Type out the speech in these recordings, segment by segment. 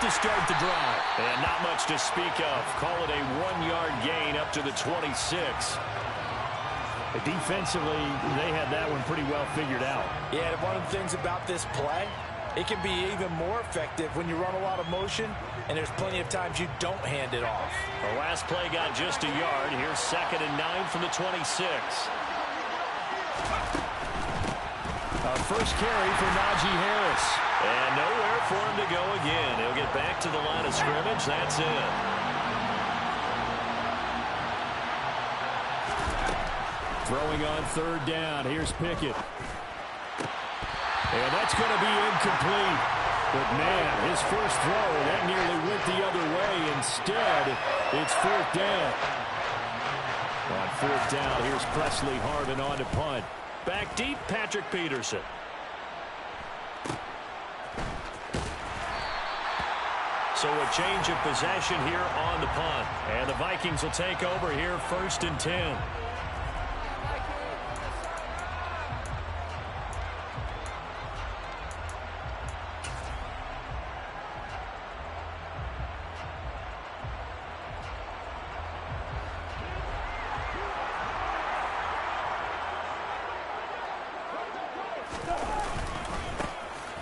to start the drive. And not much to speak of. Call it a 1-yard gain up to the 26. Defensively, they had that one pretty well figured out. Yeah, and one of the things about this play, it can be even more effective when you run a lot of motion, and there's plenty of times you don't hand it off. The last play got just a yard. Here's 2nd and 9 from the 26. First carry for Najee Harris. And nowhere for him to go again. He'll get back to the line of scrimmage. That's it. Throwing on 3rd down. Here's Pickett. And that's going to be incomplete. But, man, his first throw, that nearly went the other way. Instead, it's 4th down. On 4th down, here's Presley Harvin on to punt. Back deep, Patrick Peterson. So a change of possession here on the punt. And the Vikings will take over here 1st and 10.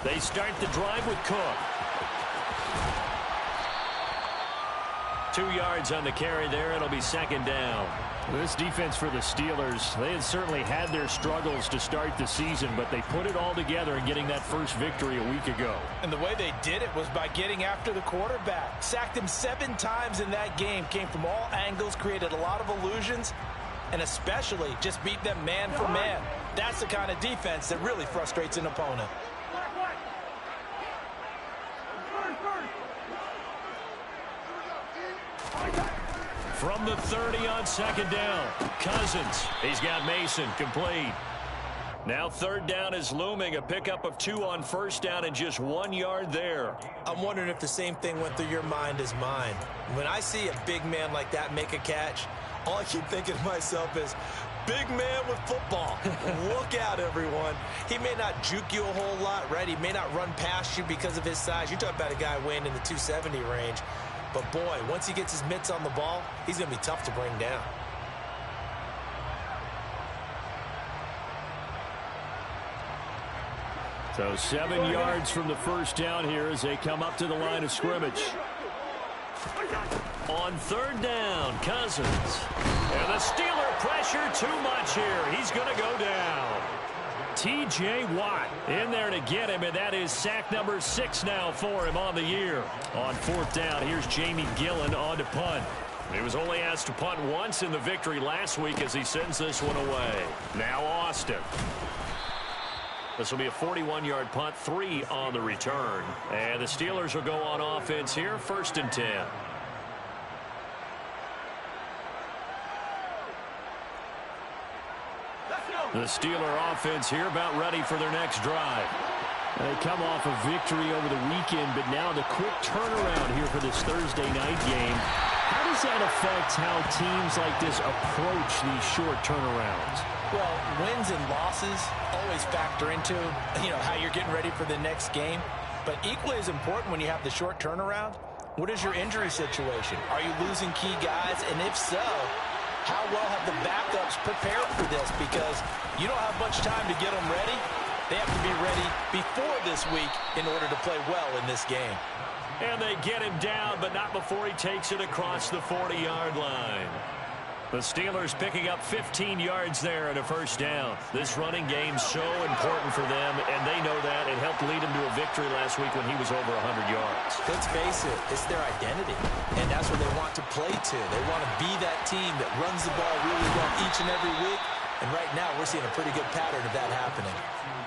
They start the drive with Cook. 2 yards on the carry there. It'll be 2nd down. This defense for the Steelers, they had certainly had their struggles to start the season, but they put it all together in getting that first victory a week ago. And the way they did it was by getting after the quarterback. Sacked him 7 times in that game. Came from all angles, created a lot of illusions, and especially just beat them man for man. That's the kind of defense that really frustrates an opponent. From the 30 on 2nd down, Cousins. He's got Mason complete. Now 3rd down is looming. A pickup of 2 on 1st down and just 1 yard there. I'm wondering if the same thing went through your mind as mine. When I see a big man like that make a catch, all I keep thinking to myself is, big man with football. Look out, everyone. He may not juke you a whole lot, right? He may not run past you because of his size. You're talking about a guy weighing in the 270 range. But, boy, once he gets his mitts on the ball, he's going to be tough to bring down. So 7 yards from the first down here as they come up to the line of scrimmage. On 3rd down, Cousins. And the Steeler pressure too much here. He's going to go down. T.J. Watt in there to get him, and that is sack number 6 now for him on the year. On 4th down, here's Jamie Gillen on to punt. He was only asked to punt once in the victory last week as he sends this one away. Now Austin. This will be a 41-yard punt, 3 on the return. And the Steelers will go on offense here, 1st and 10. The Steeler offense here about ready for their next drive. They come off a victory over the weekend, but now the quick turnaround here for this Thursday night game. How does that affect how teams like this approach these short turnarounds? Well, wins and losses always factor into, how you're getting ready for the next game. But equally as important when you have the short turnaround, what is your injury situation? Are you losing key guys? And if so, how well have the backups prepared for this? Because you don't have much time to get them ready. They have to be ready before this week in order to play well in this game. And they get him down, but not before he takes it across the 40-yard line. The Steelers picking up 15 yards there and a first down. This running game so important for them, and they know that. It helped lead him to a victory last week when he was over 100 yards. Let's face it, it's their identity, and that's what they want to play to. They want to be that team that runs the ball really well each and every week, and right now we're seeing a pretty good pattern of that happening.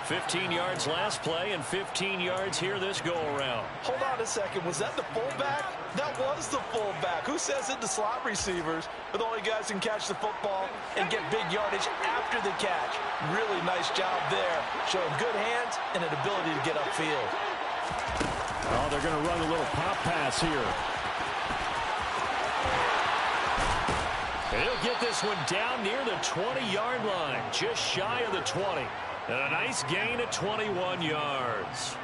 15 yards last play and 15 yards here this go-around. Hold on a second. Was that the fullback? That was the fullback. Who says it? The slot receivers are the only guys who can catch the football and get big yardage after the catch. Really nice job there. Showing good hands and an ability to get upfield. Oh, they're going to run a little pop pass here. He'll get this one down near the 20-yard line, just shy of the 20. And a nice gain of 21 yards.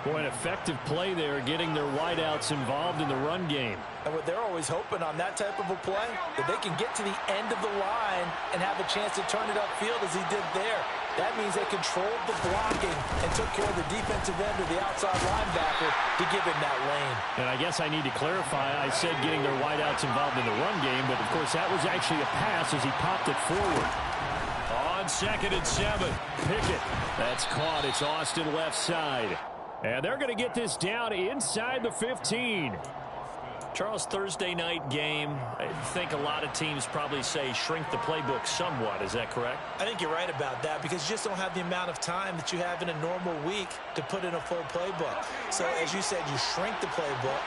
Boy, an effective play there, getting their wideouts involved in the run game. And what they're always hoping on that type of a play, that they can get to the end of the line and have a chance to turn it upfield as he did there. That means they controlled the blocking and took care of the defensive end or the outside linebacker to give him that lane. And I guess I need to clarify, I said getting their wideouts involved in the run game, but of course that was actually a pass as he popped it forward. On 2nd and 7. Pickett. That's caught. It's Austin left side. And they're going to get this down inside the 15. Charles, Thursday night game, I think a lot of teams probably say shrink the playbook somewhat. Is that correct? I think you're right about that because you just don't have the amount of time that you have in a normal week to put in a full playbook. So as you said, you shrink the playbook,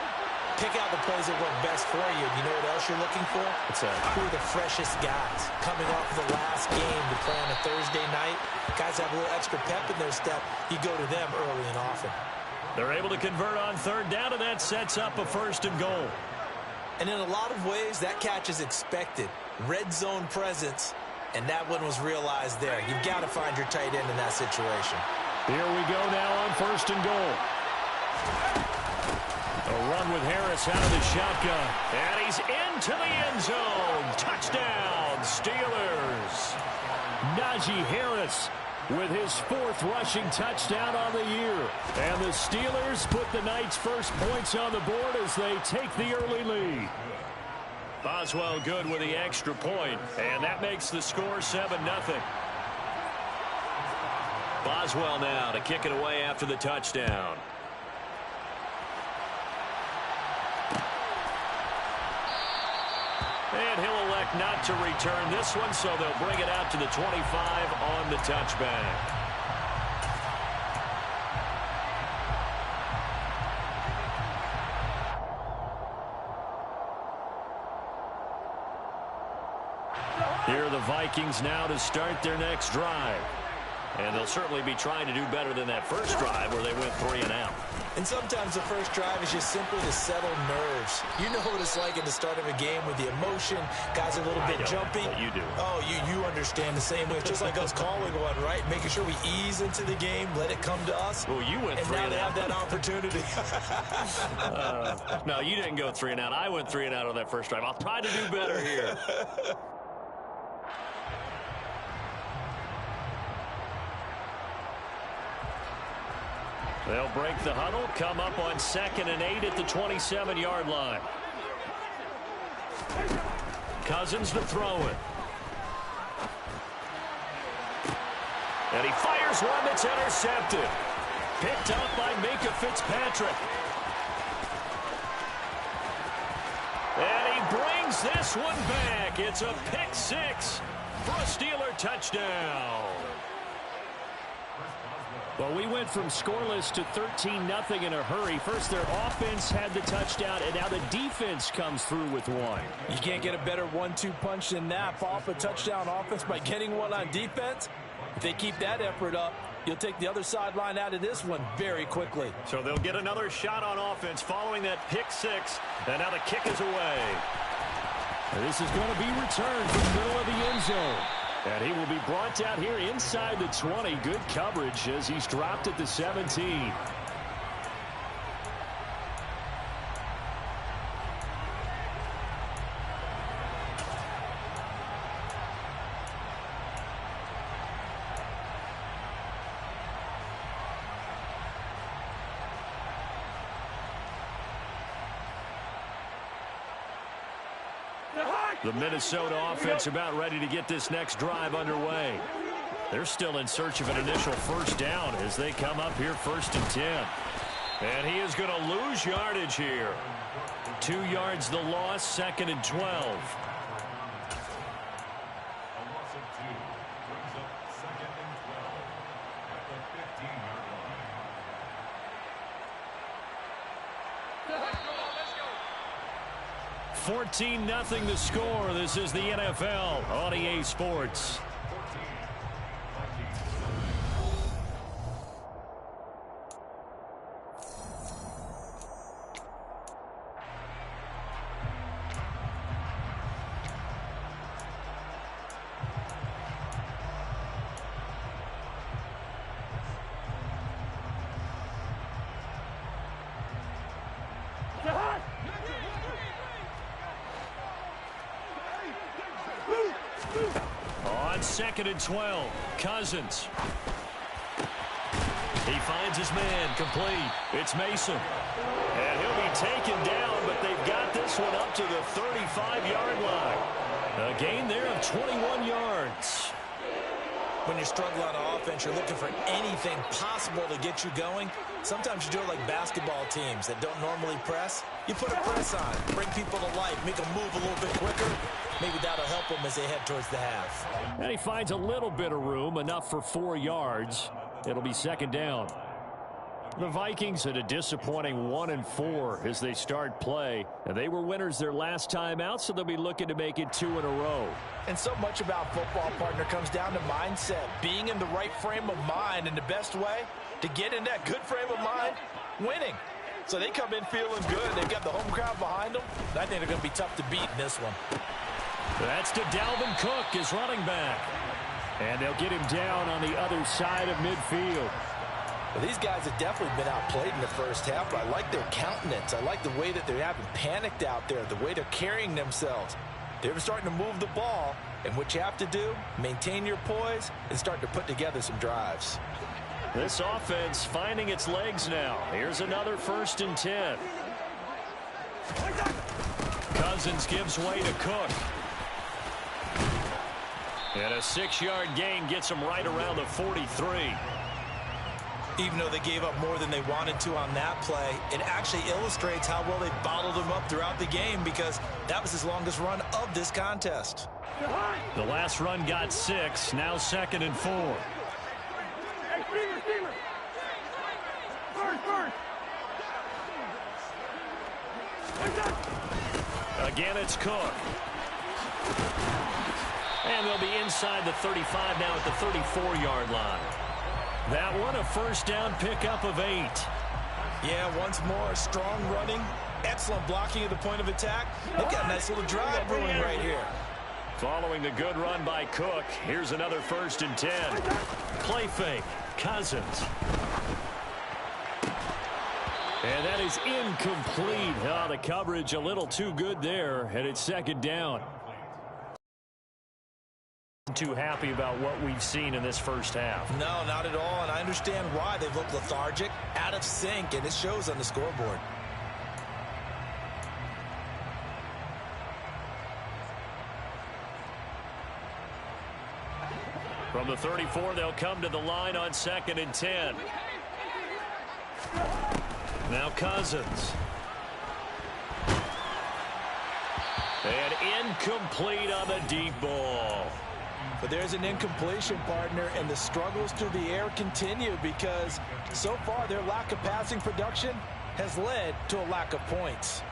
pick out the plays that work best for you. You know what else you're looking for? Who are the freshest guys coming off of the last game to play on a Thursday night? Guys have a little extra pep in their step. You go to them early and often. They're able to convert on 3rd down, and that sets up a 1st and goal. And in a lot of ways, that catch is expected. Red zone presence, and that one was realized there. You've got to find your tight end in that situation. Here we go now on 1st and goal. A run with Harris out of the shotgun. And he's into the end zone. Touchdown, Steelers. Najee Harris with his 4th rushing touchdown on the year. And the Steelers put the Knights' first points on the board as they take the early lead. Boswell good with the extra point, and that makes the score 7-0. Boswell now to kick it away after the touchdown. And he'll elect not to return this one, so they'll bring it out to the 25 on the touchback. Here are the Vikings now to start their next drive. And they'll certainly be trying to do better than that first drive where they went 3 and out. And sometimes the first drive is just simply to settle nerves. You know what it's like at the start of a game with the emotion. Guys are a little bit jumpy. But you do. Oh, you understand the same way. It's just like us calling one, right? Making sure we ease into the game, let it come to us. Well, you went 3 and and out. now they have that opportunity. No, you didn't go 3 and out. I went 3 and out on that first drive. I'll try to do better here. They'll break the huddle, come up on 2nd and 8 at the 27-yard line. Cousins to throw it. And he fires one that's intercepted. Picked up by Minkah Fitzpatrick. And he brings this one back. It's a pick 6 for a Steeler touchdown. Well, we went from scoreless to 13-0 in a hurry. First, their offense had the touchdown, and now the defense comes through with one. You can't get a better 1-2 punch than that. Fall off a touchdown offense by getting one on defense. If they keep that effort up, you'll take the other sideline out of this one very quickly. So they'll get another shot on offense following that pick 6, and now the kick is away. This is going to be returned from the middle of the end zone. And he will be brought down here inside the 20. Good coverage as he's dropped at the 17. The Minnesota offense about ready to get this next drive underway. They're still in search of an initial first down as they come up here 1st and 10. And he is going to lose yardage here. 2 yards the loss, 2nd and 12. Let's go. 14-0 the score. This is the NFL on EA Sports. 2nd and 12. Cousins. He finds his man complete. It's Mason. And he'll be taken down, but they've got this one up to the 35-yard line. A gain there of 21 yards. When you're struggling on offense, you're looking for anything possible to get you going. Sometimes you do it like basketball teams that don't normally press. You put a press on, bring people to life, make them move a little bit quicker. Maybe that'll help them as they head towards the half. And he finds a little bit of room, enough for 4 yards. It'll be 2nd down. The Vikings at a disappointing 1-4 as they start play. And they were winners their last time out, so they'll be looking to make it 2 in a row. And so much about football, partner, comes down to mindset. Being in the right frame of mind, and the best way to get in that good frame of mind, winning. So they come in feeling good. They've got the home crowd behind them. And I think they're going to be tough to beat in this one. That's to Dalvin Cook, his running back. And they'll get him down on the other side of midfield. Well, these guys have definitely been outplayed in the first half, but I like their countenance. I like the way that they haven't panicked out there, the way they're carrying themselves. They're starting to move the ball, and what you have to do, maintain your poise and start to put together some drives. This offense finding its legs now. Here's another 1st and 10. Cousins gives way to Cook. And a 6-yard gain gets them right around the 43. Even though they gave up more than they wanted to on that play, it actually illustrates how well they bottled them up throughout the game, because that was his longest run of this contest. The last run got 6, now 2nd and 4. Again, it's Cook. And they'll be inside the 35 now at the 34-yard line. That one, a 1st down pickup of 8. Yeah, once more, strong running, excellent blocking at the point of attack. They've got a nice little drive brewing right here. Following the good run by Cook, here's another 1st and 10. Play fake, Cousins. And that is incomplete. Oh, the coverage a little too good there, and it's 2nd down. Too happy about what we've seen in this first half. No, not at all, and I understand why. They've looked lethargic, out of sync, and it shows on the scoreboard. From the 34, they'll come to the line on 2nd and 10. Now Cousins. And incomplete on the deep ball. But there's an incompletion, partner, and the struggles through the air continue, because so far their lack of passing production has led to a lack of points.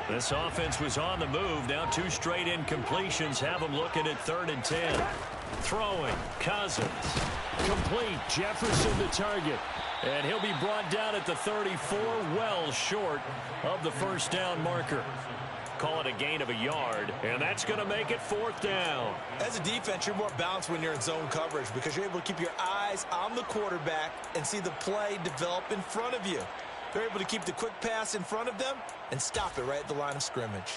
This offense was on the move. Now 2 straight incompletions have them looking at 3rd and 10. Throwing, Cousins. Complete, Jefferson the target. And he'll be brought down at the 34, well short of the 1st down marker. Call it a gain of a yard, and that's going to make it 4th down. As a defense, you're more balanced when you're in zone coverage, because you're able to keep your eyes on the quarterback and see the play develop in front of you. They're able to keep the quick pass in front of them and stop it right at the line of scrimmage.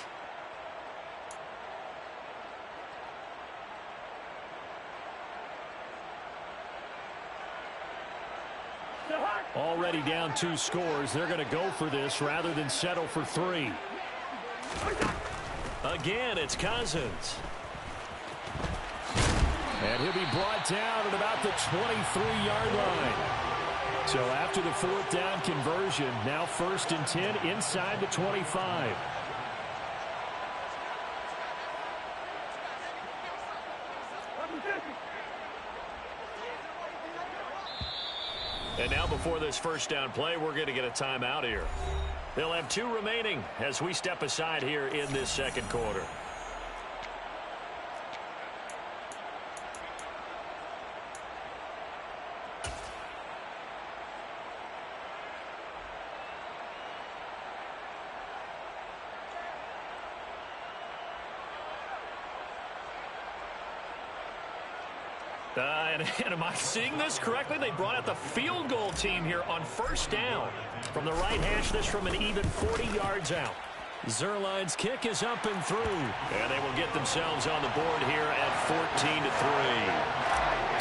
Already down 2 scores. They're going to go for this rather than settle for 3. Again, it's Cousins. And he'll be brought down at about the 23-yard line. So after the 4th down conversion, now 1st and 10 inside the 25. And now before this 1st down play, we're going to get a timeout here. They'll have 2 remaining as we step aside here in this 2nd quarter. And am I seeing this correctly? They brought out the field goal team here on first down. From the right hash, this from an even 40 yards out. Zuerlein's kick is up and through. And they will get themselves on the board here at 14-3.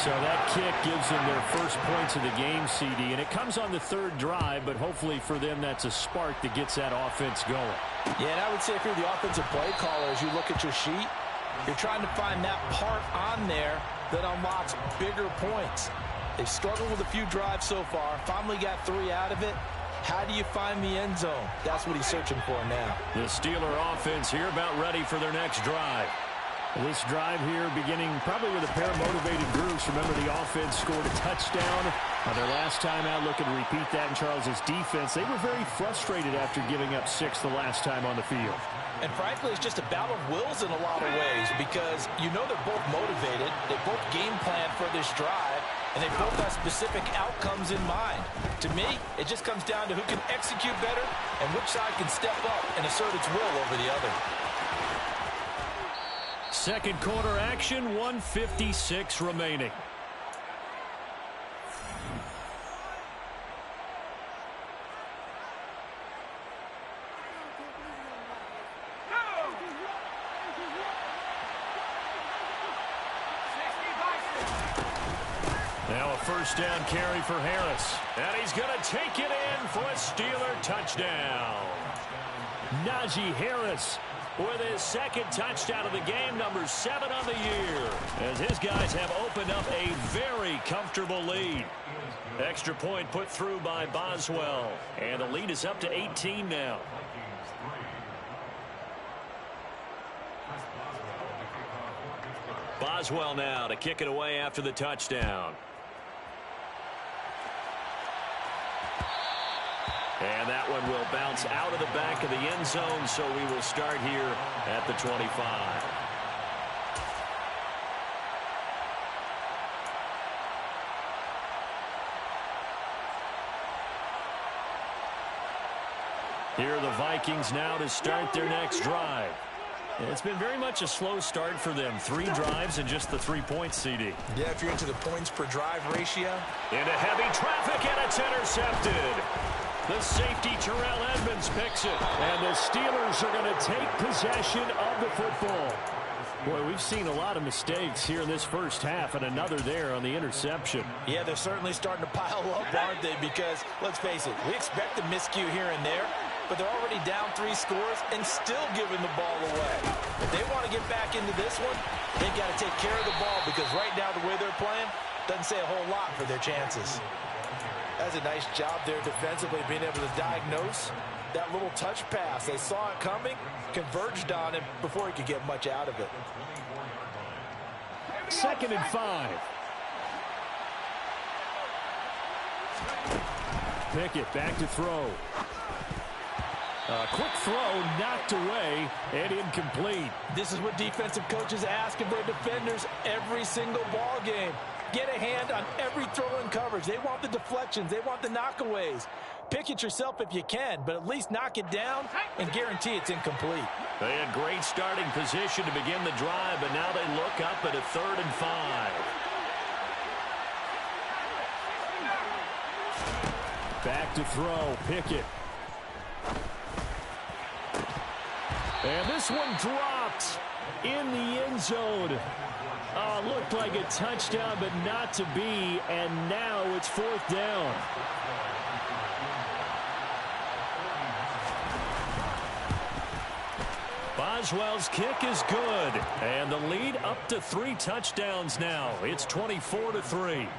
So that kick gives them their first points of the game, CD. And it comes on the third drive, but hopefully for them that's a spark that gets that offense going. Yeah, and I would say if you're the offensive play caller, as you look at your sheet, you're trying to find that part on there that unlocks bigger points. They've struggled with a few drives so far. Finally got 3 out of it. How do you find the end zone? That's what he's searching for now. The Steeler offense here about ready for their next drive. This drive here beginning probably with a pair of motivated groups. Remember, the offense scored a touchdown on their last time out. Looking to repeat that in Charles's defense. They were very frustrated after giving up 6 the last time on the field. And frankly, it's just a battle of wills in a lot of ways because you know they're both motivated. They both game plan for this drive, and they both have specific outcomes in mind. To me, it just comes down to who can execute better and which side can step up and assert its will over the other. Second quarter action, 1:56 remaining. Now a first down carry for Harris. And he's going to take it in for a Steeler touchdown. Najee Harris with his second touchdown of the game, number 7 on the year, as his guys have opened up a very comfortable lead. Extra point put through by Boswell, and the lead is up to 18 now. Boswell now to kick it away after the touchdown. And that one will bounce out of the back of the end zone, so we will start here at the 25. Here are the Vikings now to start their next drive. It's been very much a slow start for them. 3 drives and just the 3 points, CD. Yeah, if you're into the points per drive ratio. Into heavy traffic, and it's intercepted. The safety, Terrell Edmunds, picks it. And the Steelers are going to take possession of the football. Boy, we've seen a lot of mistakes here in this first half, and another there on the interception. Yeah, they're certainly starting to pile up, aren't they? Because, let's face it, we expect a miscue here and there, but they're already down 3 scores and still giving the ball away. If they want to get back into this one, they've got to take care of the ball because right now the way they're playing doesn't say a whole lot for their chances. That's a nice job there defensively, being able to diagnose that little touch pass. They saw it coming, converged on him before he could get much out of it. 2nd and 5. Pickett back to throw. Quick throw knocked away and incomplete. This is what defensive coaches ask of their defenders every single ball game. Get a hand on every throw in coverage. They want the deflections. They want the knockaways. Pick it yourself if you can, but at least knock it down and guarantee it's incomplete. They had great starting position to begin the drive, but now they look up at a 3rd and 5. Back to throw, Pickett. And this one dropped in the end zone. Looked like a touchdown, but not to be, and now it's 4th down. Boswell's kick is good, and the lead up to 3 touchdowns now. It's 24-3.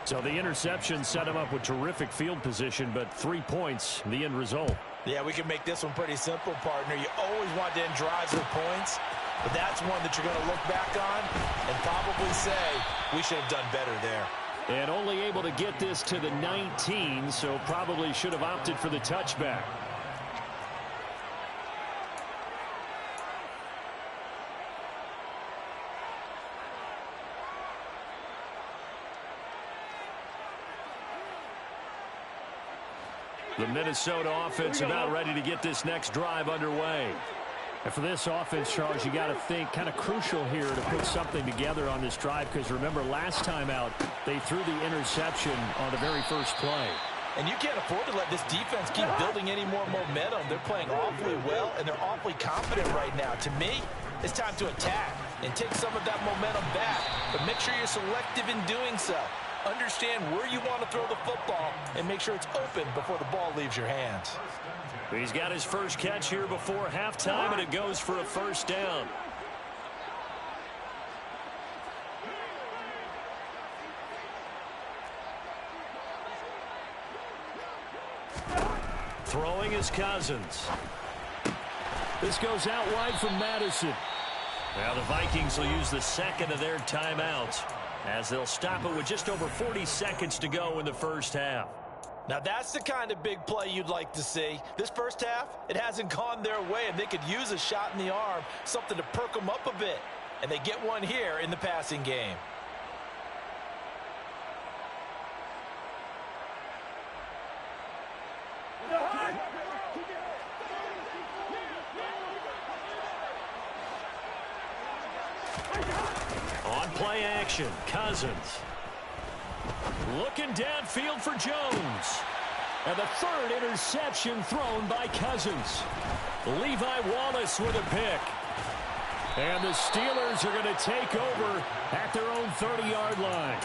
So the interception set him up with terrific field position, but 3 points, the end result. Yeah, we can make this one pretty simple, partner. You always want to end drives with points, but that's one that you're going to look back on and probably say, we should have done better there. And only able to get this to the 19, so probably should have opted for the touchback. The Minnesota offense about ready to get this next drive underway. And for this offense, Charles, you got to think kind of crucial here to put something together on this drive, because remember last time out they threw the interception on the very first play. And you can't afford to let this defense keep building any more momentum. They're playing awfully well, and they're awfully confident right now. To me, it's time to attack and take some of that momentum back, but make sure you're selective in doing so. Understand where you want to throw the football and make sure it's open before the ball leaves your hands. He's got his first catch here before halftime, and it goes for a first down. Throwing is Cousins. This goes out wide from Madison. Now the Vikings will use the second of their timeouts as they'll stop it with just over 40 seconds to go in the first half. Now that's the kind of big play you'd like to see. This first half, it hasn't gone their way, and they could use a shot in the arm, something to perk them up a bit. And they get one here in the passing game. On play action, Cousins. Looking downfield for Jones. And the third interception thrown by Cousins. Levi Wallace with a pick. And the Steelers are going to take over at their own 30-yard line.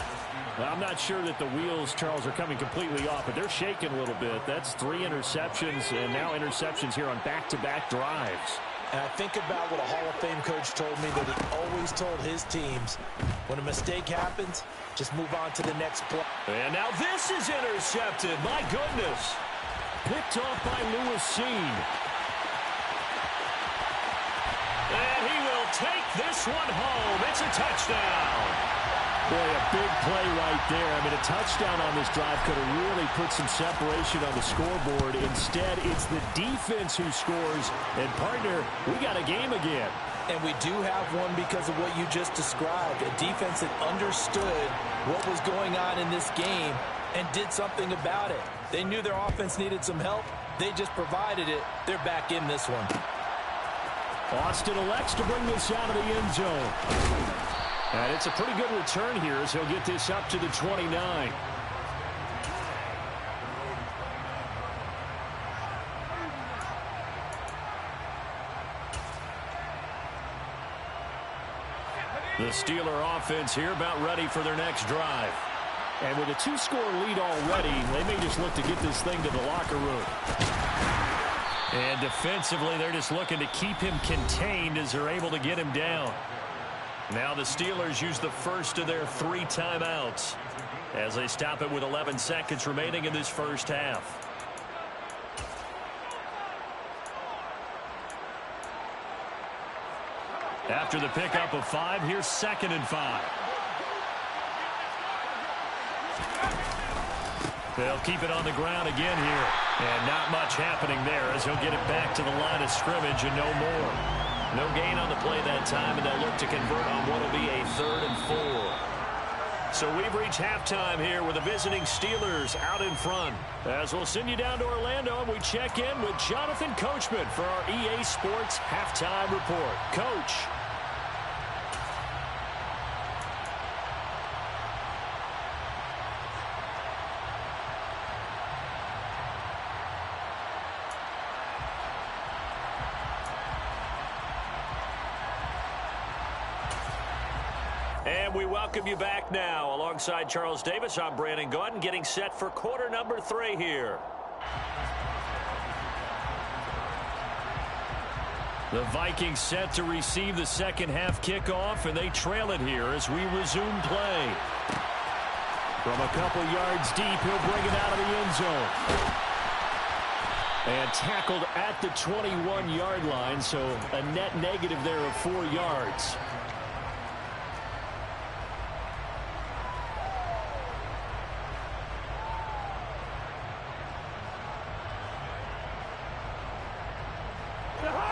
Well, I'm not sure that the wheels, Charles, are coming completely off, but they're shaking a little bit. That's 3 interceptions, and now interceptions here on back-to-back drives. And I think about what a Hall of Fame coach told me, that he always told his teams, when a mistake happens, just move on to the next play. And now this is intercepted. My goodness. Picked off by Lewis Cine. And he will take this one home. It's a touchdown. Boy, a big play right there. I mean, a touchdown on this drive could have really put some separation on the scoreboard. Instead, it's the defense who scores. And, partner, we got a game again. And we do have one because of what you just described. A defense that understood what was going on in this game and did something about it. They knew their offense needed some help. They just provided it. They're back in this one. Austin elects to bring this out of the end zone. And it's a pretty good return here as he'll get this up to the 29. The Steeler offense here about ready for their next drive. And with a 2-score lead already, they may just look to get this thing to the locker room. And defensively, they're just looking to keep him contained as they're able to get him down. Now the Steelers use the first of their 3 timeouts as they stop it with 11 seconds remaining in this first half. After the pickup of 5, here's 2nd and 5. They'll keep it on the ground again here. And not much happening there as he'll get it back to the line of scrimmage and no more. No gain on the play that time, and they'll look to convert on what will be a 3rd and 4. So we've reached halftime here with the visiting Steelers out in front. As we'll send you down to Orlando, and we check in with Jonathan Coachman for our EA Sports Halftime Report. Coach. And we welcome you back now. Alongside Charles Davis, I'm Brandon Gaudin, getting set for quarter number 3 here. The Vikings set to receive the second half kickoff, and they trail it here as we resume play. From a couple yards deep, he'll bring it out of the end zone. And tackled at the 21-yard line, so a net negative there of 4 yards.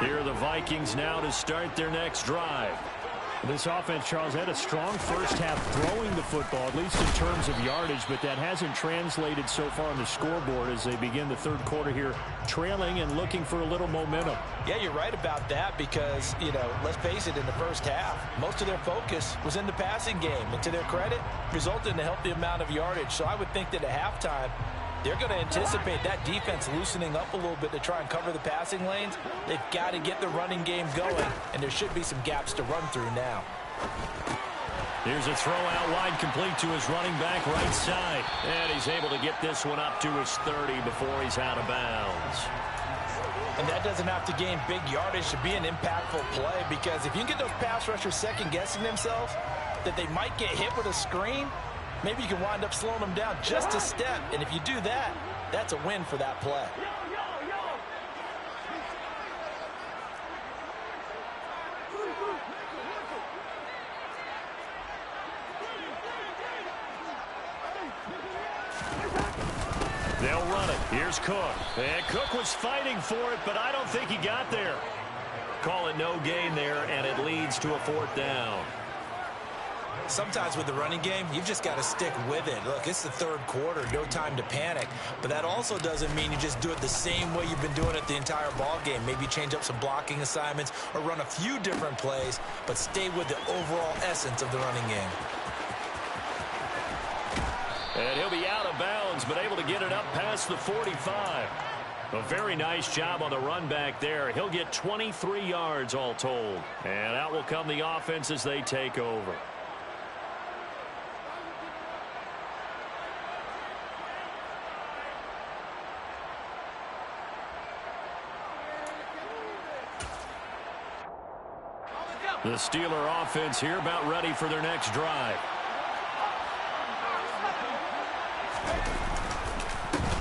Here are the Vikings now to start their next drive. This offense, Charles, had a strong first half throwing the football, at least in terms of yardage, but that hasn't translated so far on the scoreboard as they begin the third quarter here, trailing and looking for a little momentum. Yeah, you're right about that because, let's face it, in the first half, most of their focus was in the passing game. And to their credit, resulted in a healthy amount of yardage. So I would think that at halftime, they're going to anticipate that defense loosening up a little bit to try and cover the passing lanes. They've got to get the running game going, and there should be some gaps to run through now. Here's a throw out wide, complete to his running back right side. And he's able to get this one up to his 30 before he's out of bounds. And that doesn't have to gain big yardage to be an impactful play, because if you can get those pass rushers second-guessing themselves that they might get hit with a screen, maybe you can wind up slowing them down just a step. And if you do that, that's a win for that play. They'll run it. Here's Cook. And Cook was fighting for it, but I don't think he got there. Call it no gain there, and it leads to a fourth down. Sometimes with the running game, you've just got to stick with it. Look, it's the third quarter, no time to panic. But that also doesn't mean you just do it the same way you've been doing it the entire ball game. Maybe change up some blocking assignments or run a few different plays, but stay with the overall essence of the running game. And he'll be out of bounds, but able to get it up past the 45. A very nice job on the run back there. He'll get 23 yards all told. And out will come the offense as they take over. The Steeler offense here about ready for their next drive.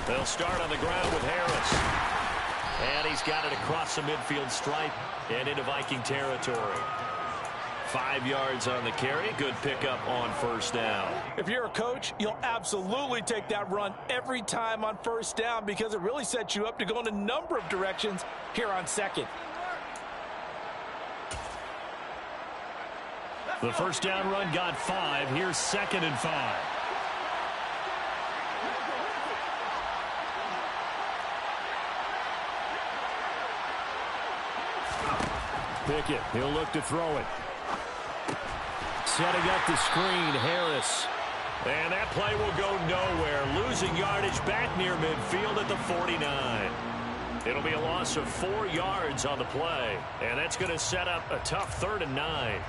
They'll start on the ground with Harris. And he's got it across the midfield stripe and into Viking territory. 5 yards on the carry. Good pickup on first down. If you're a coach, you'll absolutely take that run every time on first down because it really sets you up to go in a number of directions here on second. The first down run got 5. Here's 2nd and 5. Pickett, he'll look to throw it. Setting up the screen, Harris. And that play will go nowhere. Losing yardage back near midfield at the 49. It'll be a loss of 4 yards on the play. And that's going to set up a tough 3rd and 9.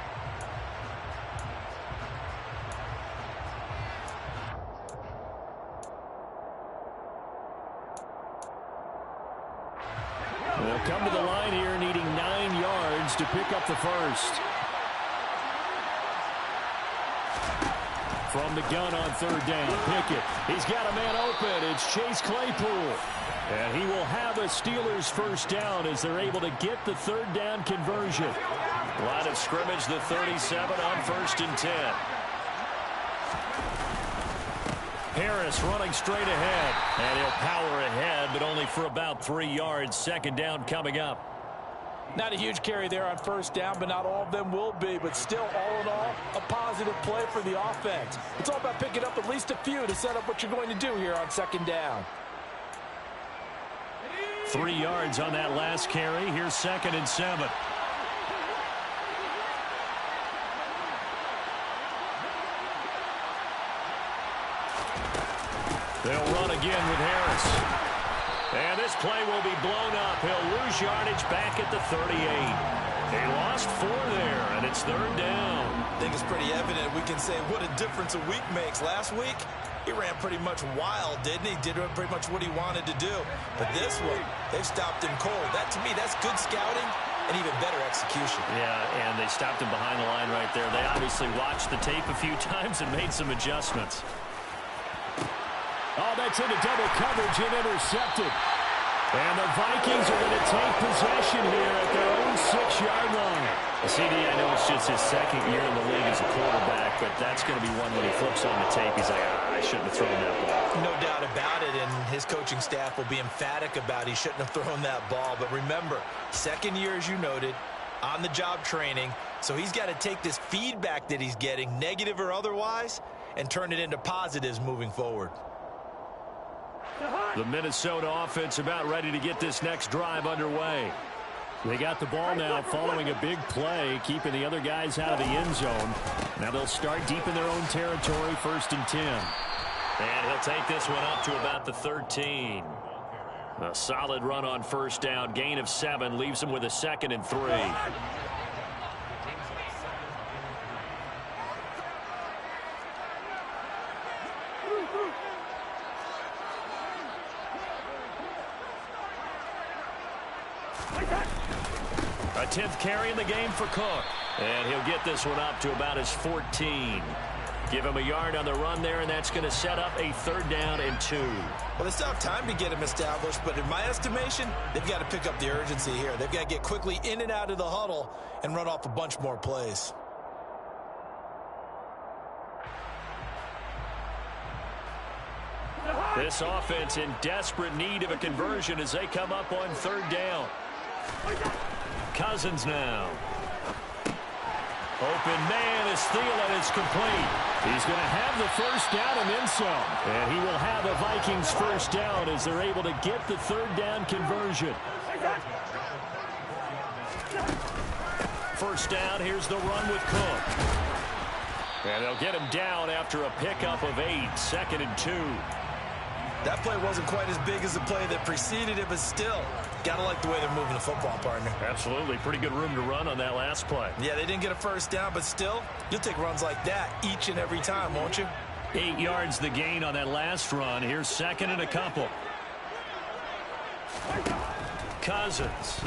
They'll come to the line here needing 9 yards to pick up the first. From the gun on 3rd down, Pickett. He's got a man open. It's Chase Claypool. And he will have a Steelers first down as they're able to get the 3rd down conversion. Line of scrimmage, the 37 on 1st and 10. Harris running straight ahead. And he'll power ahead, but only for about 3 yards. 2nd down coming up. Not a huge carry there on first down, but not all of them will be. But still, all in all, a positive play for the offense. It's all about picking up at least a few to set up what you're going to do here on 2nd down. 3 yards on that last carry. Here's 2nd and 7. They'll run again with Harris. And this play will be blown up. He'll lose yardage back at the 38. He lost 4 there, and it's 3rd down. I think it's pretty evident. We can say what a difference a week makes. Last week, he ran pretty much wild, didn't he? Did pretty much what he wanted to do. But this one, they've stopped him cold. That, to me, that's good scouting and even better execution. Yeah, and they stopped him behind the line right there. They obviously watched the tape a few times and made some adjustments. Oh, that's into double coverage and intercepted. And the Vikings are going to take possession here at their own 6-yard line. CD, I know it's just his 2nd year in the league as a quarterback, but that's going to be one when he flips on the tape. He's like, I shouldn't have thrown that ball. No doubt about it, and his coaching staff will be emphatic about he shouldn't have thrown that ball. But remember, 2nd year, as you noted, on-the-job training, so he's got to take this feedback that he's getting, negative or otherwise, and turn it into positives moving forward. The Minnesota offense about ready to get this next drive underway. They got the ball now following a big play, keeping the other guys out of the end zone. Now they'll start deep in their own territory, 1st and 10. And he'll take this one up to about the 13. A solid run on 1st down, gain of 7, leaves him with a 2nd and 3. A 10th carry in the game for Cook. And he'll get this one up to about his 14. Give him a yard on the run there, and that's going to set up a 3rd down and 2. Well, they still have time to get him established, but in my estimation, they've got to pick up the urgency here. They've got to get quickly in and out of the huddle and run off a bunch more plays. This offense in desperate need of a conversion as they come up on 3rd down. Cousins now. Open man is Thielen. It's complete. He's going to have the 1st down and then some. And he will have a Vikings 1st down as they're able to get the 3rd down conversion. 1st down. Here's the run with Cook. And they'll get him down after a pickup of 8. 2nd and 2. That play wasn't quite as big as the play that preceded it, but still, got to like the way they're moving the football, partner. Absolutely. Pretty good room to run on that last play. Yeah, they didn't get a 1st down, but still, you'll take runs like that each and every time, won't you? 8 yards the gain on that last run. Here's 2nd and a couple. Cousins.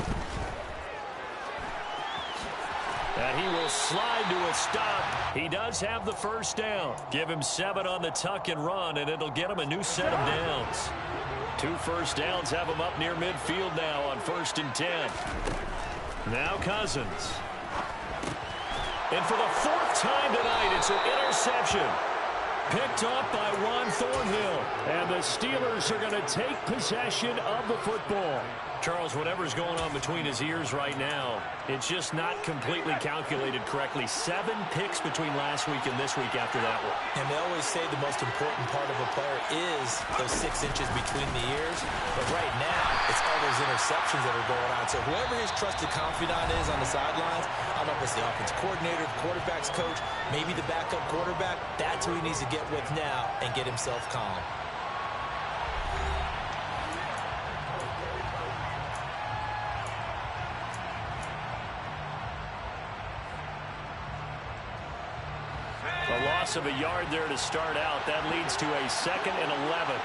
And he will slide to a stop. He does have the 1st down. Give him 7 on the tuck and run, and it'll get him a new set of downs. 2 1st downs have him up near midfield now on 1st and 10. Now Cousins. And for the 4th time tonight, it's an interception. Picked up by Juan Thornhill. And the Steelers are going to take possession of the football. Charles, whatever's going on between his ears right now, it's just not completely calculated correctly. 7 picks between last week and this week after that one. And they always say the most important part of a player is those 6 inches between the ears. But right now, it's all those interceptions that are going on. So whoever his trusted confidant is on the sidelines, I don't know if it's the offensive coordinator, the quarterback's coach, maybe the backup quarterback, that's who he needs to get with now and get himself calm. A loss of a yard there to start out. That leads to a 2nd and 11.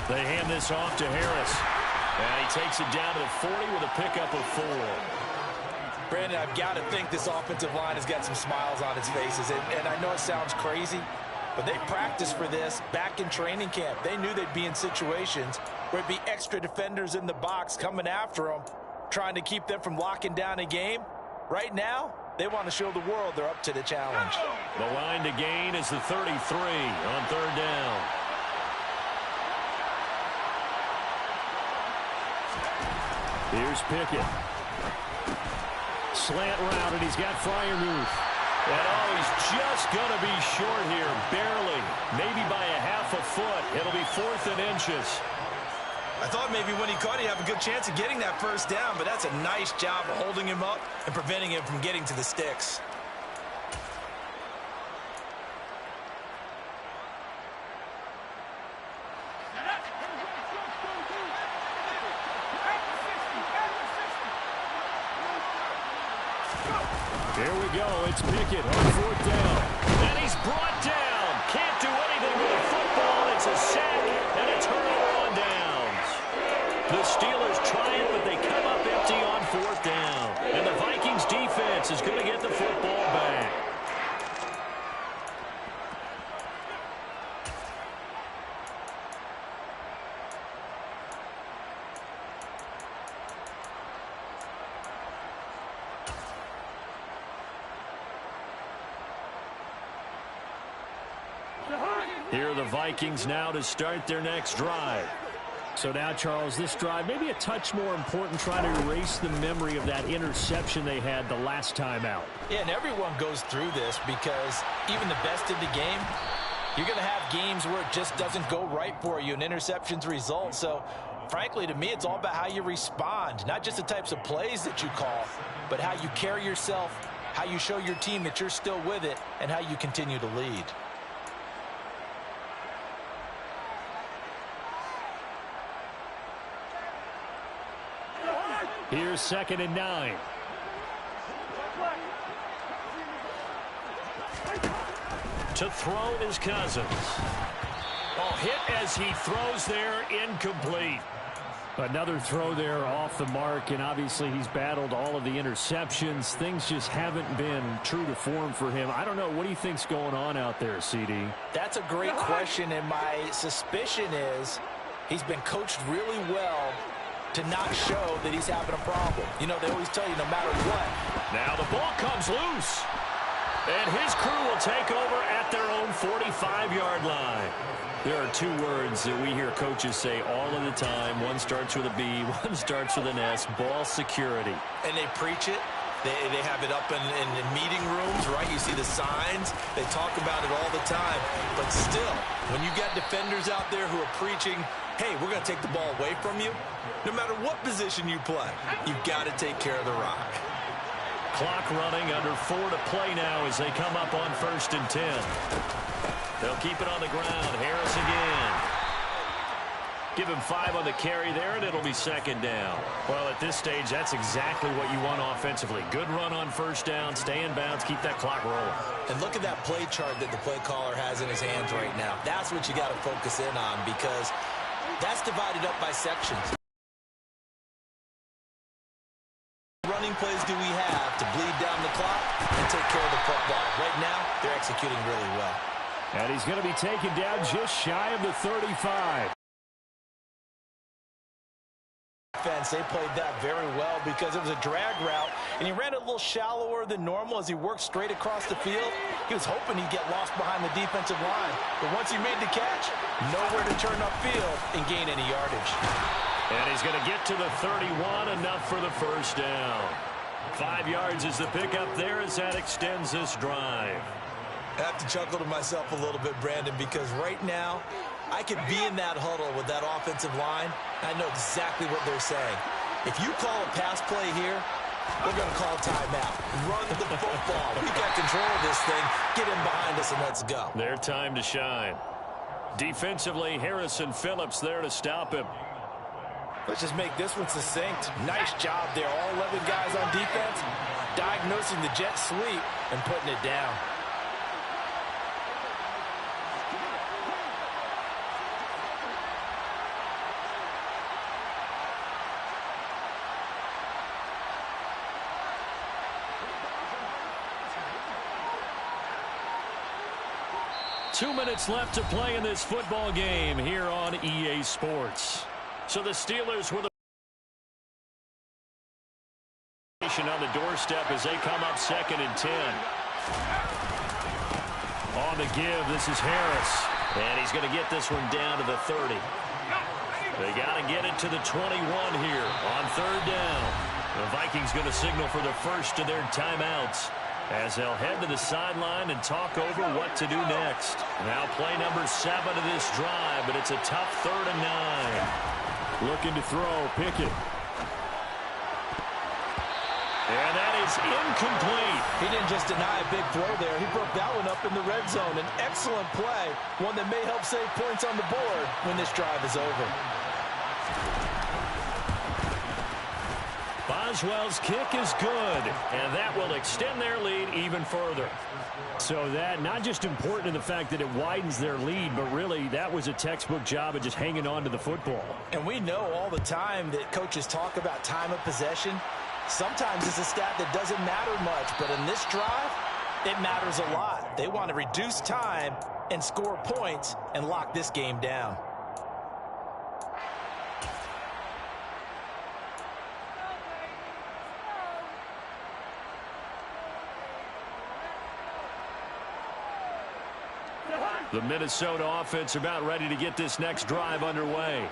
They hand this off to Harris. And he takes it down to the 40 with a pickup of 4. Brandon, I've got to think this offensive line has got some smiles on its faces. And I know it sounds crazy, but they practiced for this back in training camp. They knew they'd be in situations where it'd be extra defenders in the box coming after them, trying to keep them from locking down a game. Right now, they want to show the world they're up to the challenge. The line to gain is the 33 on 3rd down. Here's Pickett. Slant route, and he's got Freiermuth. And he's just going to be short here, barely, maybe by a half a foot. It'll be 4th and inches. I thought maybe when he caught, he'd have a good chance of getting that 1st down, but that's a nice job of holding him up and preventing him from getting to the sticks. Here we go. It's Pickett on 4th down. And he's brought down. Can't do anything with the football. It's a sack and a turnover on downs. The Steelers try it, but they come up empty on 4th down. And the Vikings defense is going to get the football back. Here are the Vikings now to start their next drive. So now, Charles, this drive maybe a touch more important, trying to erase the memory of that interception they had the last time out. Yeah, and everyone goes through this because even the best in the game, you're going to have games where it just doesn't go right for you, and interceptions result. So, frankly, to me, it's all about how you respond, not just the types of plays that you call, but how you carry yourself, how you show your team that you're still with it, and how you continue to lead. Here's 2nd and 9. To throw is Cousins. Oh, hit as he throws there, incomplete. Another throw there off the mark, and obviously he's battled all of the interceptions. Things just haven't been true to form for him. I don't know. What do you think's going on out there, CD? That's a great question, and my suspicion is he's been coached really well to not show that he's having a problem. You know, they always tell you no matter what. Now the ball comes loose. And his crew will take over at their own 45-yard line. There are two words that we hear coaches say all of the time. One starts with a B, one starts with an S, ball security. And they preach it. They have it up in meeting rooms, right? You see the signs. They talk about it all the time. But still, when you got defenders out there who are preaching, hey, we're going to take the ball away from you, no matter what position you play, you've got to take care of the rock. Clock running, under 4 to play now as they come up on 1st and 10. They'll keep it on the ground. Harris again. Give him 5 on the carry there, and it'll be 2nd down. Well, at this stage, that's exactly what you want offensively. Good run on 1st down, stay in bounds, keep that clock rolling. And look at that play chart that the play caller has in his hands right now. That's what you got to focus in on, because that's divided up by sections. Running plays do we have to bleed down the clock and take care of the football? Right now, they're executing really well. And he's going to be taken down just shy of the 35. They played that very well because it was a drag route, and he ran it a little shallower than normal as he worked straight across the field. He was hoping he'd get lost behind the defensive line, but once he made the catch, nowhere to turn upfield and gain any yardage. And he's going to get to the 31, enough for the 1st down. 5 yards is the pickup there as that extends this drive. I have to chuckle to myself a little bit, Brandon, because right now I could be in that huddle with that offensive line. I know exactly what they're saying. If you call a pass play here, we're going to call a timeout. Run the football. We got control of this thing. Get in behind us and let's go. Their time to shine. Defensively, Harrison Phillips there to stop him. Let's just make this one succinct. Nice job there. All 11 guys on defense diagnosing the jet sweep and putting it down. Two minutes left to play in this football game here on EA Sports. So the Steelers with a on the doorstep as they come up 2nd and 10. On the give, this is Harris. And he's going to get this one down to the 30. They got to get it to the 21 here on 3rd down. The Vikings going to signal for the first of their timeouts as they'll head to the sideline and talk over what to do next. Now play number 7 of this drive, but it's a tough 3rd and 9. Looking to throw, Pickett. And that is incomplete. He didn't just deny a big throw there. He broke that one up in the red zone. An excellent play, one that may help save points on the board when this drive is over. Boswell's kick is good, and that will extend their lead even further. So that not just important in the fact that it widens their lead, but really that was a textbook job of just hanging on to the football. And we know all the time that coaches talk about time of possession. Sometimes it's a stat that doesn't matter much, but in this drive, it matters a lot. They want to reduce time and score points and lock this game down. The Minnesota offense about ready to get this next drive underway.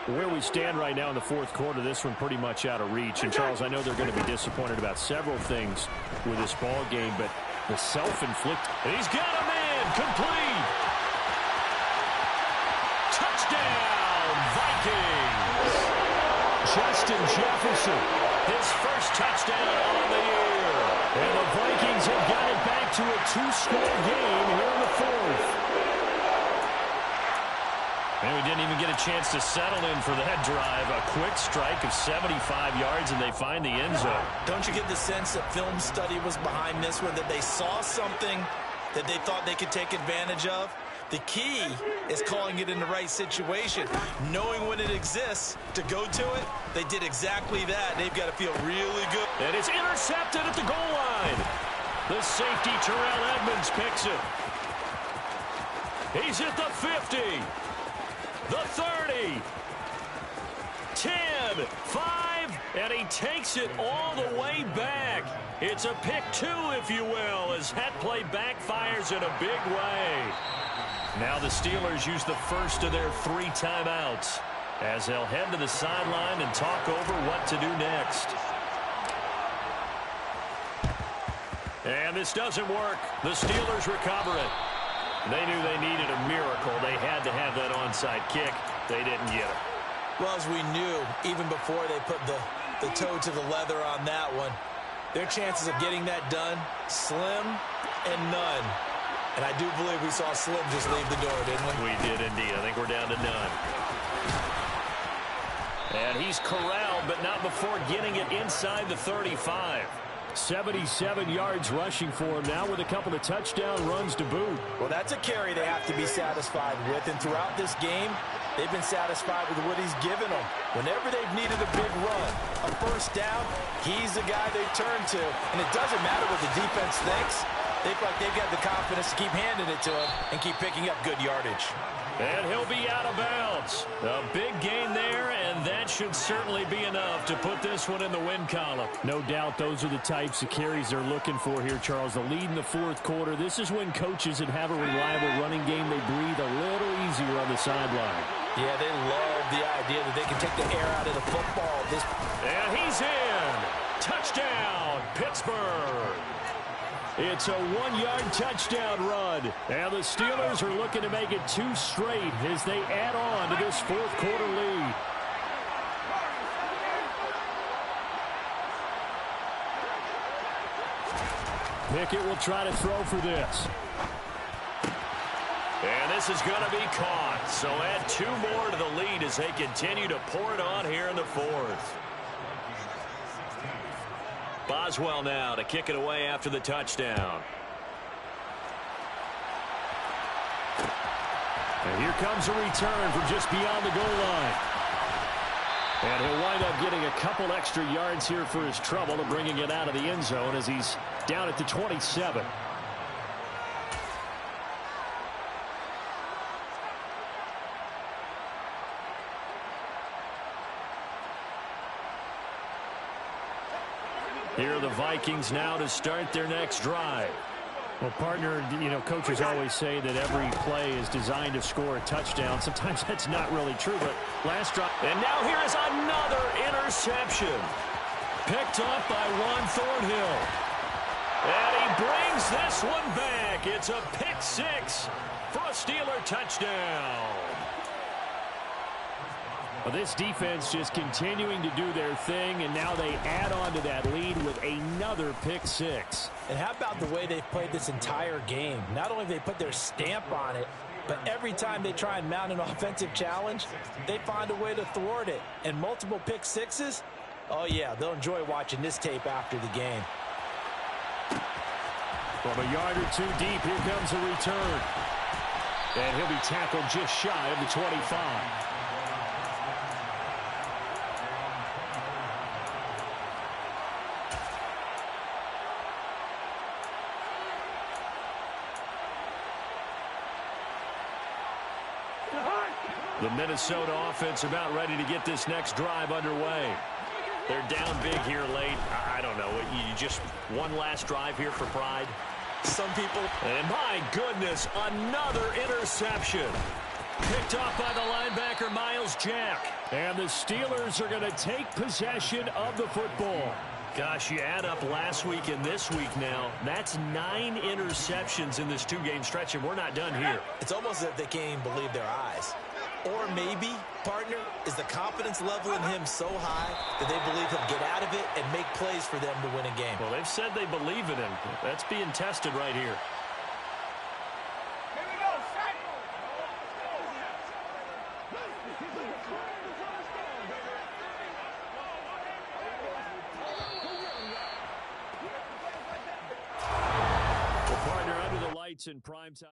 Where we stand right now in the fourth quarter, this one pretty much out of reach. And, Charles, I know they're going to be disappointed about several things with this ball game, but the self-inflicted. He's got a man complete. Touchdown, Vikings. Justin Jefferson, his first touchdown on the year. And the Vikings have got it back to a two-score game here in the fourth. And we didn't even get a chance to settle in for that drive. A quick strike of 75 yards, and they find the end zone. Don't you get the sense that film study was behind this one, that they saw something that they thought they could take advantage of? The key is calling it in the right situation, knowing when it exists to go to it. They did exactly that. They've got to feel really good. And it's intercepted at the goal line. The safety, Terrell Edmunds, picks it. He's at the 50. The 30, 10, 5, and he takes it all the way back. It's a pick two, if you will, as that play backfires in a big way. Now the Steelers use the first of their 3 timeouts as they'll head to the sideline and talk over what to do next. And this doesn't work. The Steelers recover it. They knew they needed a miracle. They had to have that onside kick. They didn't get it. Well, as we knew, even before they put the toe to the leather on that one, their chances of getting that done, slim and none. And I do believe we saw Slim just leave the door, didn't we? We did indeed. I think we're down to none. And he's corralled, but not before getting it inside the 35. 77 yards rushing for him now with a couple of touchdown runs to boot. Well, that's a carry they have to be satisfied with. And throughout this game, they've been satisfied with what he's given them. Whenever they've needed a big run, a first down, he's the guy they turn to. And it doesn't matter what the defense thinks. They feel like they've got the confidence to keep handing it to him and keep picking up good yardage. And he'll be out of bounds. A big gain there, and that should certainly be enough to put this one in the win column. No doubt those are the types of carries they're looking for here, Charles. The lead in the fourth quarter. This is when coaches that have a reliable running game, they breathe a little easier on the sideline. Yeah, they love the idea that they can take the air out of the football. And he's in. Touchdown, Pittsburgh. It's a 1-yard touchdown run. And the Steelers are looking to make it 2 straight as they add on to this fourth quarter lead. Pickett will try to throw for this. And this is going to be caught. So add 2 more to the lead as they continue to pour it on here in the fourth. Boswell now to kick it away after the touchdown. And here comes a return from just beyond the goal line. And he'll wind up getting a couple extra yards here for his trouble and bringing it out of the end zone as he's down at the 27. Here are the Vikings now to start their next drive. Well, partner, you know, coaches always say that every play is designed to score a touchdown. Sometimes that's not really true, but last drive. And now here is another interception. Picked up by Juan Thornhill. And he brings this one back. It's a pick 6 for a Steeler touchdown. Well, this defense just continuing to do their thing, and now they add on to that lead with another pick 6. And how about the way they've played this entire game? Not only have they put their stamp on it, but every time they try and mount an offensive challenge, they find a way to thwart it. And multiple pick 6s, oh yeah, they'll enjoy watching this tape after the game. From a yard or 2 deep, here comes a return. And he'll be tackled just shy of the 25. The Minnesota offense about ready to get this next drive underway. They're down big here late. I don't know. You just one last drive here for pride? Some people... And my goodness, another interception. Picked off by the linebacker, Miles Jack. And the Steelers are going to take possession of the football. Gosh, you add up last week and this week now. That's 9 interceptions in this 2-game stretch, and we're not done here. It's almost as if they can't even believe their eyes. Or maybe, partner, is the confidence level in him so high that they believe he'll get out of it and make plays for them to win a game. Well, they've said they believe in him. That's being tested right here. The partner under the lights in prime time.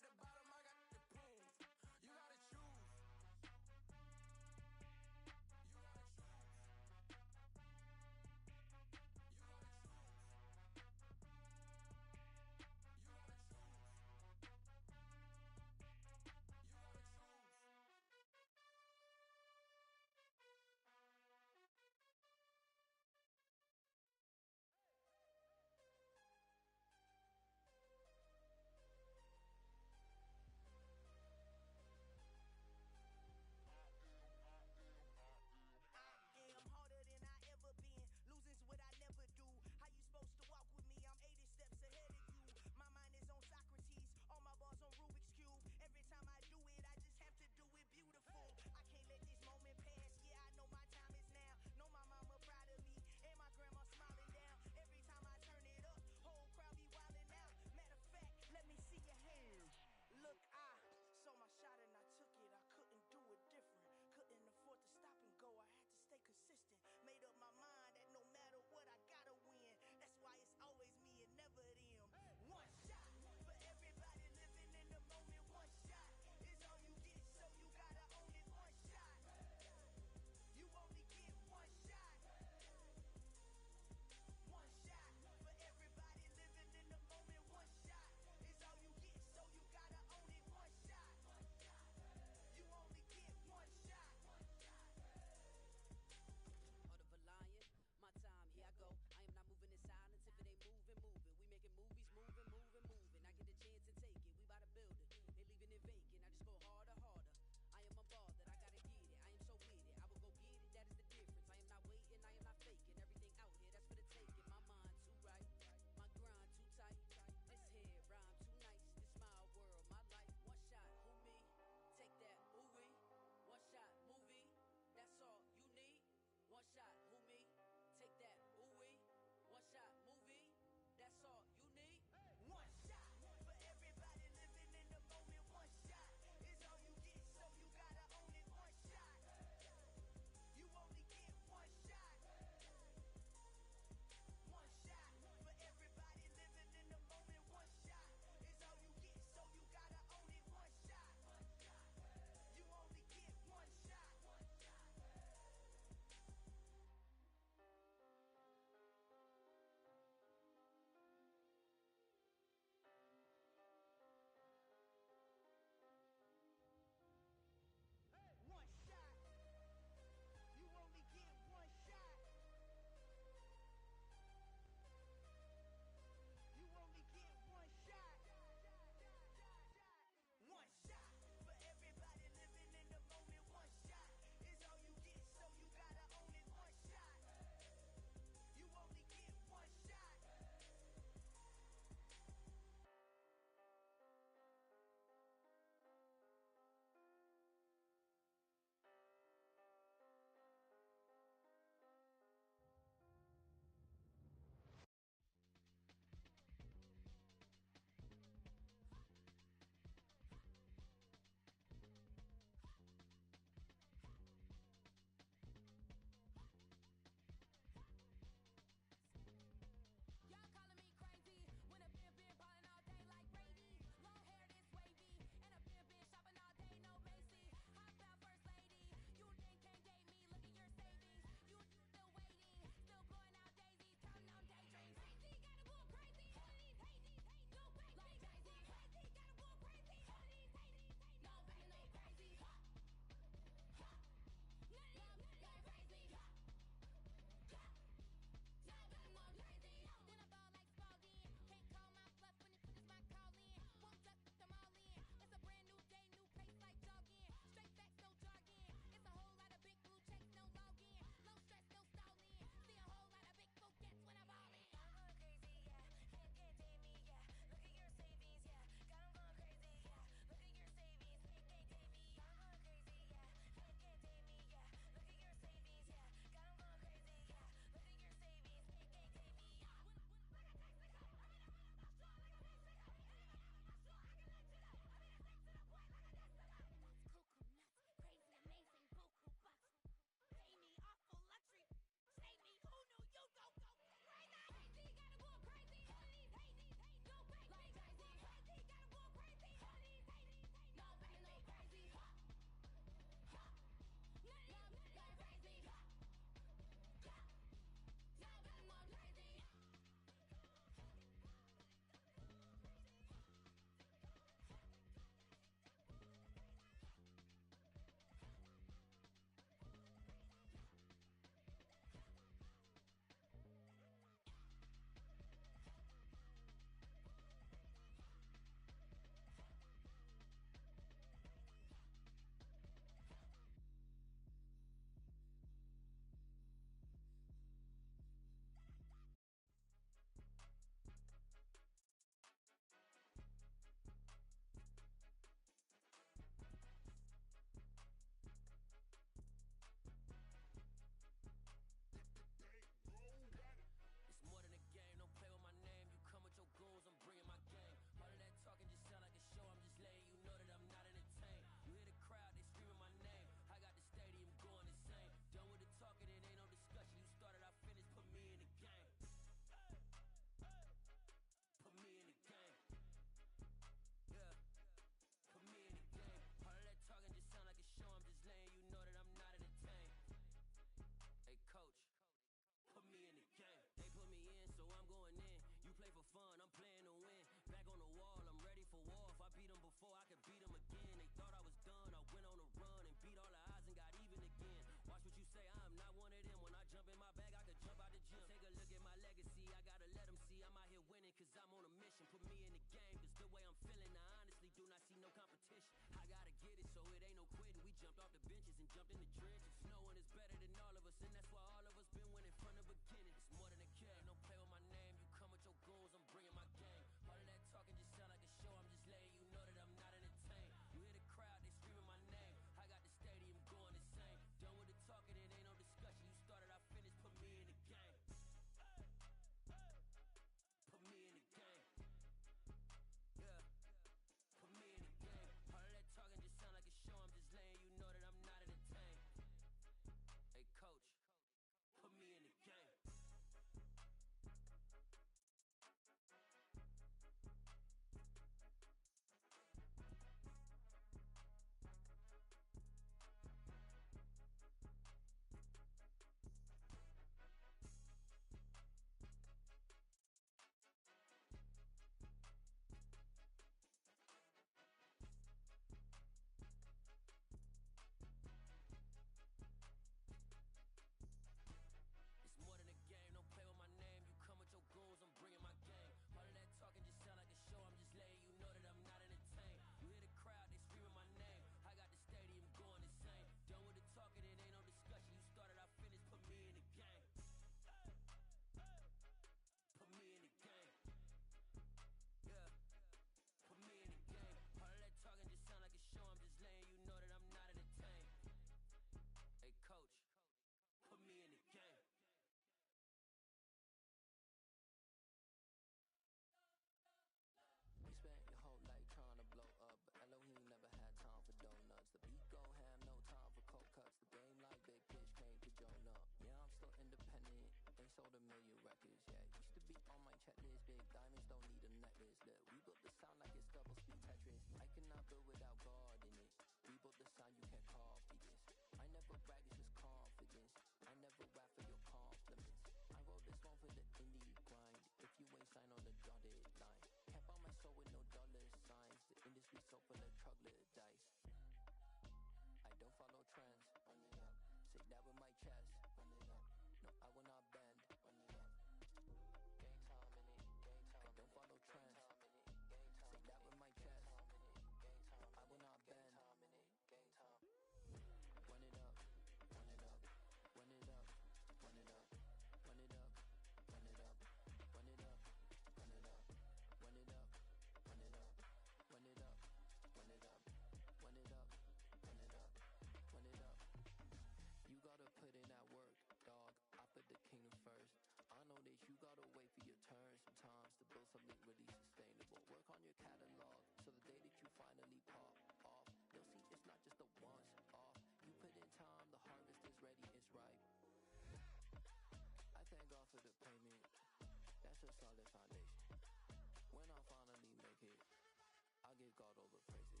God over praises.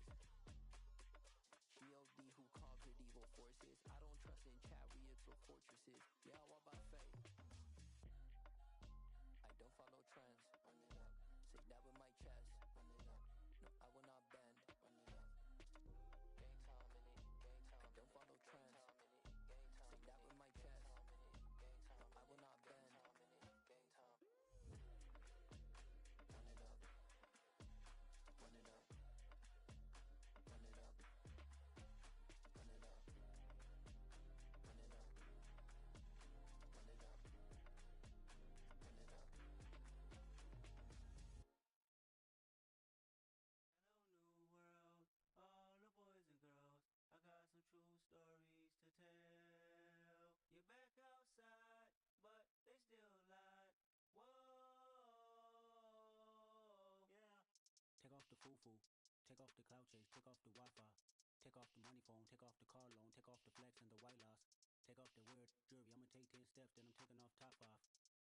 G.O.D. who conquered evil forces. I don't trust in chariots or fortresses. Yeah, I walk by faith. I don't follow trends. Run it up. Say that with my chest. Run it up. No, I will not bend. Run it up. Game time in it. Game time. I don't follow trends. Say that with my chest. No, I will not bend. Game time. Run it up. Run it up. Run it up. Run it up. Run it up. Run it up. Run it up. Hello, new world, all the boys and girls. I got some true stories to tell. You're back outside, but they still lied. Whoa, yeah. Take off the foo-foo, take off the cloud chase, take off the Wi-Fi, take off the money phone, take off the car loan, take off the flex and the white loss, take off the weird jewelry. I'ma take 10 steps, then I'm taking off top 5.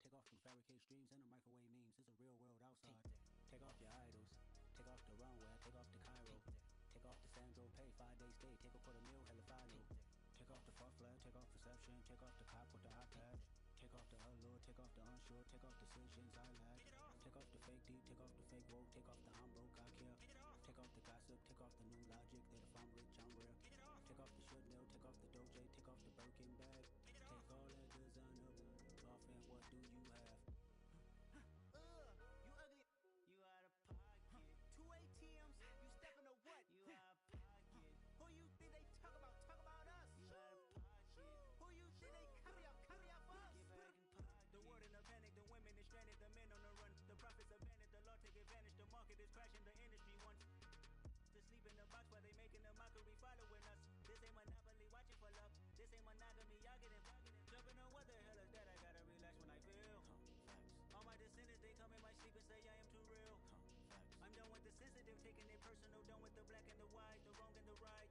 Take off them fabricated streams and the microwave memes. It's a real world outside. Take off your idols, take off the runway, take off the Cairo, take off the Sandro pay, 5-day stay, take a $250,000 hella final. Take off the far flag, take off perception, take off the cop with the iPad. Take off the allure, take off the unsure, take off decisions I lack. Take off the fake deep, take off the fake woke, take off the I'm broke, I care. Take off the gossip, take off the new logic that if I'm rich, I'm rare. Take off the should know, take off the Doja, take off the Birkin bag. Take all that designer off and what do you have? You ugly. You out of pocket. 2 ATMs, you stepping to what? You out of pocket. Who you think they talk about us? You out of pocket. Who you think they copy out for us? Get back in pocket. The world in a panic, the women is stranded, the men on the run. The profits abandoned, the law take advantage, the market is crashing, the industry wants to sleep in the box while they making a mockery following us. This ain't Monopoly, watching for love. This ain't monogamy, y'all getting jumping on what the hell is that? I gotta relax when I feel. All my descendants, they come in my sleep and say I am too real. I'm done with the sensitive, taking it personal, done with the black and the white, the wrong and the right.